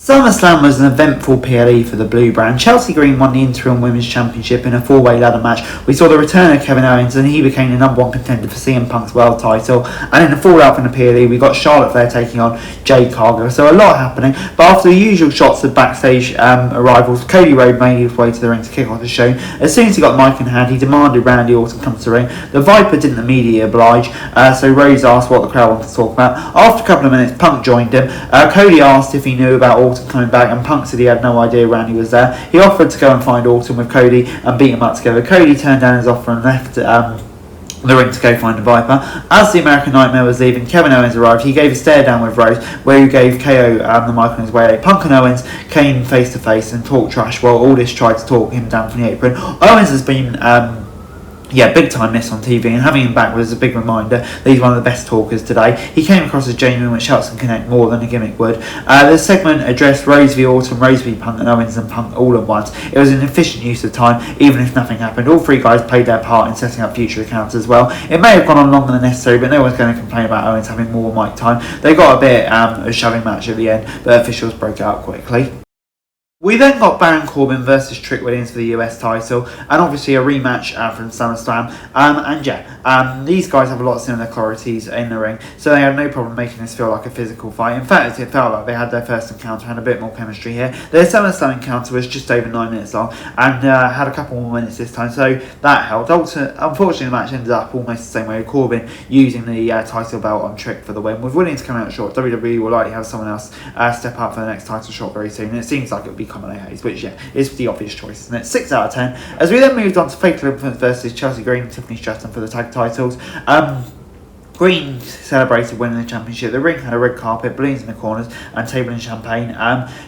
SummerSlam was an eventful PLE for the Blue brand. Chelsea Green won the interim Women's Championship in a four-way ladder match. We saw the return of Kevin Owens and he became the number one contender for CM Punk's world title. And in the fallout from the PLE, we got Charlotte Flair taking on Jade Cargill. So a lot happening. But after the usual shots of backstage arrivals, Cody Rhodes made his way to the ring to kick off the show. As soon as he got the mic in hand, he demanded Randy Orton come to the ring. The Viper didn't immediately oblige, so Rhodes asked what the crowd wanted to talk about. After a couple of minutes, Punk joined him. Cody asked if he knew about Orton coming back, and Punk said he had no idea Randy was there. He offered to go and find Orton with Cody and beat him up together. Cody turned down his offer and left the ring to go find the Viper. As the American Nightmare was leaving, Kevin Owens arrived. He gave a stare down with Rhodes, where he gave KO the mic on his way out. Punk and Owens came face to face and talked trash while Aldis tried to talk him down from the apron. Owens has been big time miss on TV, and having him back was a big reminder that he's one of the best talkers today. He came across as genuine, which helps him connect more than a gimmick would. The segment addressed Rhodes v Orton, Rhodes v Punk, and Owens and Punk all at once. It was an efficient use of time, even if nothing happened. All three guys played their part in setting up future accounts as well. It may have gone on longer than necessary, but no one's going to complain about Owens having more mic time. They got a bit of a shoving match at the end, but officials broke it up quickly. We then got Baron Corbin versus Trick Williams for the US title, and obviously a rematch from SummerSlam. These guys have a lot of similar qualities in the ring, so they had no problem making this feel like a physical fight. In fact, it felt like they had their first encounter and a bit more chemistry here. Their SummerSlam encounter was just over 9 minutes long and had a couple more minutes this time, so that helped. Unfortunately, the match ended up almost the same way, with Corbin using the title belt on Trick for the win. With Williams coming out short, WWE will likely have someone else step up for the next title shot very soon, and it seems like it would be Carmelo Hayes, which is the obvious choice, isn't it? 6 out of 10. As we then moved on to Fatal Influence versus Chelsea Green and Tiffany Stratton for the tag titles. Green celebrated winning the championship. The ring had a red carpet, balloons in the corners, and table and champagne.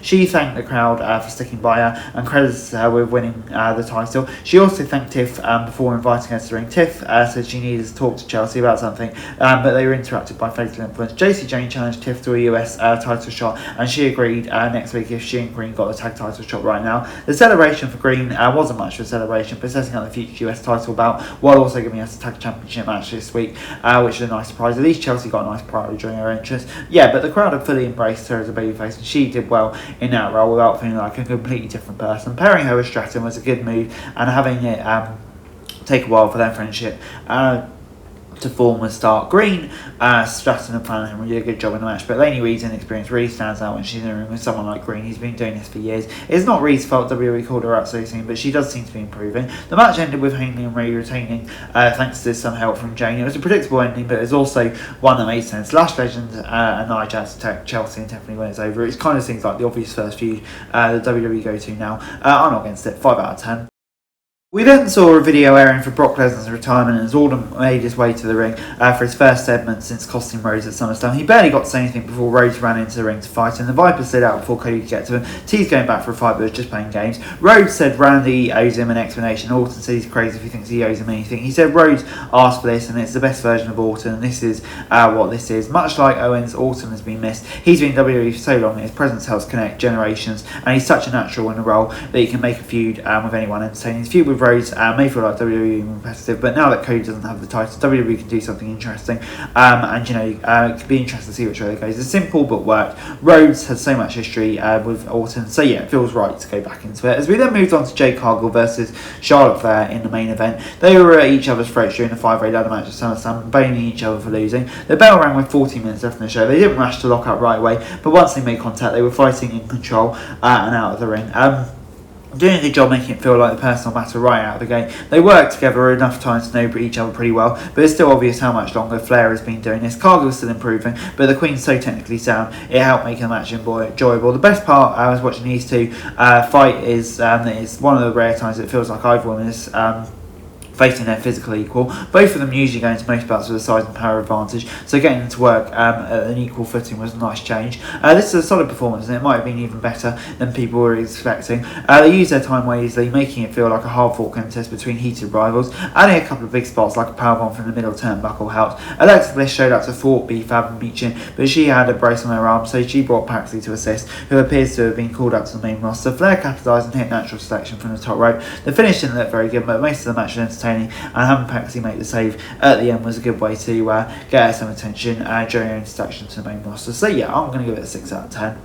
She thanked the crowd for sticking by her and credited her with winning the title. She also thanked Tiff before inviting her to the ring. Tiff said she needed to talk to Chelsea about something, but they were interrupted by Fatal Influence. Jacy Jane challenged Tiff to a US title shot, and she agreed next week if she and Green got the tag title shot right now. The celebration for Green wasn't much of a celebration, but setting up the future US title bout while also giving us a tag championship match this week, which is a nice surprise. At least Chelsea got a nice priority during her entrance. Yeah, but the crowd had fully embraced her as a babyface, and she did well in that role without feeling like a completely different person. Pairing her with Stratton was a good move, and having it take a while for their friendship to form and start. Green, Stratton and Flanagan really did a good job in the match, but Lainey Reed's inexperience really stands out when she's in the room with someone like Green. He's been doing this for years. It's not Reed's fault WWE called her out so soon, but she does seem to be improving. The match ended with Hanley and Ray retaining thanks to some help from Jane. It was a predictable ending, but it was also one that made sense. Lash Legend and Nia Jax attack Chelsea and Tiffany when it's over. It kind of seems like the obvious first feud the WWE go to now. I'm not against it. 5 out of 10. We then saw a video airing for Brock Lesnar's retirement as Alden made his way to the ring for his first segment since costing Rhodes at SummerSlam. He barely got to say anything before Rhodes ran into the ring to fight, and the Viper slid out before Cody could get to him. T's going back for a fight, but was just playing games. Rhodes said Randy owes him an explanation. Orton said he's crazy if he thinks he owes him anything. He said Rhodes asked for this, and it's the best version of Orton, and this is what this is. Much like Owens, Orton has been missed. He's been in WWE for so long, and his presence helps connect generations, and he's such a natural in the role that he can make a feud with anyone entertaining. His feud with Rhodes may feel like WWE competitive, but now that Cody doesn't have the title, WWE can do something interesting, it could be interesting to see which way it goes. It's simple but worked. Rhodes has so much history with Orton, so yeah, it feels right to go back into it. As we then moved on to Jade Cargill versus Charlotte Flair in the main event, they were at each other's throats during the 5-way ladder match at SummerSlam, blaming each other for losing. The bell rang with 14 minutes left in the show. They didn't rush to lock up right away, but once they made contact, they were fighting in control and out of the ring. Doing a good job making it feel like the personal matter right out of the gate. They worked together enough time to know each other pretty well, but it's still obvious how much longer Flair has been doing this. Cargill's still improving, but the Queen's so technically sound, it helped make the match enjoyable. The best part I was watching these two fight is it's one of the rare times it feels like either woman is facing their physical equal. Both of them usually go into most bouts with a size and power advantage, so getting them to work at an equal footing was a nice change. This is a solid performance, and it might have been even better than people were expecting. They used their time wisely, making it feel like a hard-fought contest between heated rivals. Adding a couple of big spots like a powerbomb from the middle turnbuckle helped. Alexa Bliss showed up to thwart B-Fab and Meechin, but she had a brace on her arm, so she brought Paxley to assist, who appears to have been called up to the main roster. Flair capitalised and hit natural selection from the top rope. The finish didn't look very good, but most of the match was entertaining, and having Paxley make the save at the end was a good way to get her some attention during her introduction to the main roster. So yeah, I'm going to give it a 6 out of 10.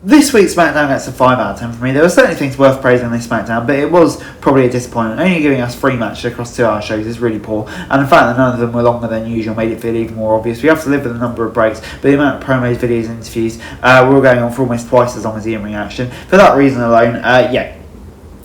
This week's SmackDown gets a 5 out of 10 for me. There were certainly things worth praising in this SmackDown, but it was probably a disappointment. Only giving us 3 matches across 2 hour shows is really poor, and the fact that none of them were longer than usual made it feel even more obvious. We have to live with the number of breaks, but the amount of promos, videos, and interviews were all going on for almost twice as long as the in-ring action. For that reason alone,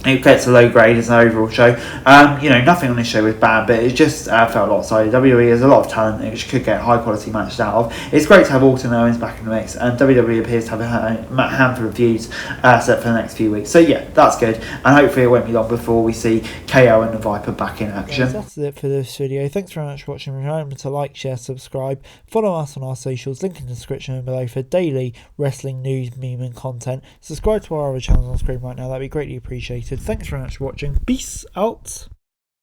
it gets a low grade as an overall show. Nothing on this show was bad, but it just felt lopsided. WWE has a lot of talent which could get high quality matches out of. It's great to have Orton and Owens back in the mix, and WWE appears to have a handful of views set for the next few weeks. So yeah, that's good, and hopefully it won't be long before we see KO and the Viper back in action. Yes, that's it for this video. Thanks very much for watching. Remember to like, share, subscribe, follow us on our socials, link in the description below for daily wrestling news, meme and content. Subscribe to our other channels on screen right now, that'd be greatly appreciated. Thanks very much for watching. Peace out.